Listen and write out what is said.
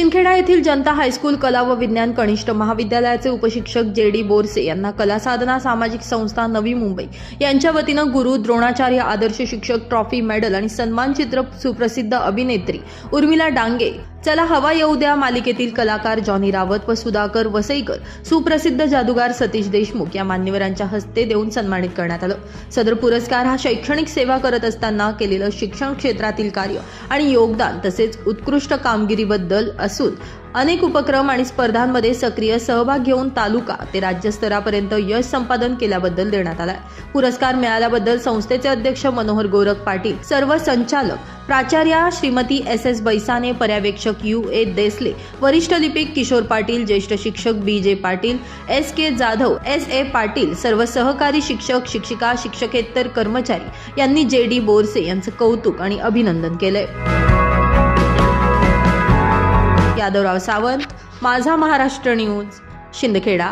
शिंदखेडा येथील जनता हायस्कूल कला व विज्ञान कनिष्ठ महाविद्यालयाचे उपशिक्षक जे.डी. बोरसे यांना कला साधना सामाजिक संस्था नवी मुंबई यांच्या वतीनं गुरु द्रोणाचार्य आदर्श शिक्षक ट्रॉफी मेडल आणि सन्मानचित्र सुप्रसिद्ध अभिनेत्री उर्मिला डांगे, चला हवा येऊ द्या मालिकेतील कलाकार जॉनी रावत व सुधाकर वसईकर, सुप्रसिद्ध जादूगार सतीश देशमुख या मान्यवरांच्या हस्ते देऊन सन्मानित करण्यात आलं। सदर पुरस्कार हा शैक्षणिक सेवा करत असताना केलेलं शिक्षण क्षेत्रातील कार्य आणि योगदान तसेच उत्कृष्ट कामगिरीबद्दल असून अनेक उपक्रम आणि स्पर्धांमध्ये सक्रिय सहभाग घेऊन तालुका ते राज्य स्तरापर्यंत यश संपादन केल्याबद्दल देण्यात आला। पुरस्कार मिळाल्याबद्दल संस्थेचे अध्यक्ष मनोहर गोरख पाटील, सर्व संचालक, प्राचार्या श्रीमती एस बैसाने, पर्यवेक्षक U.A. देसले, वरिष्ठ लिपिक किशोर पाटील, ज्येष्ठ शिक्षक B.J. Patil, S.K. Jadhav, S.A. Patil, सर्व सहकारी शिक्षक, शिक्षिका, शिक्षकेतर कर्मचारी यांनी जे.डी. बोरसे यांचं कौतुक आणि अभिनंदन केले। यादवराव सावंत, माझा महाराष्ट्र न्यूज, शिंदखेडा।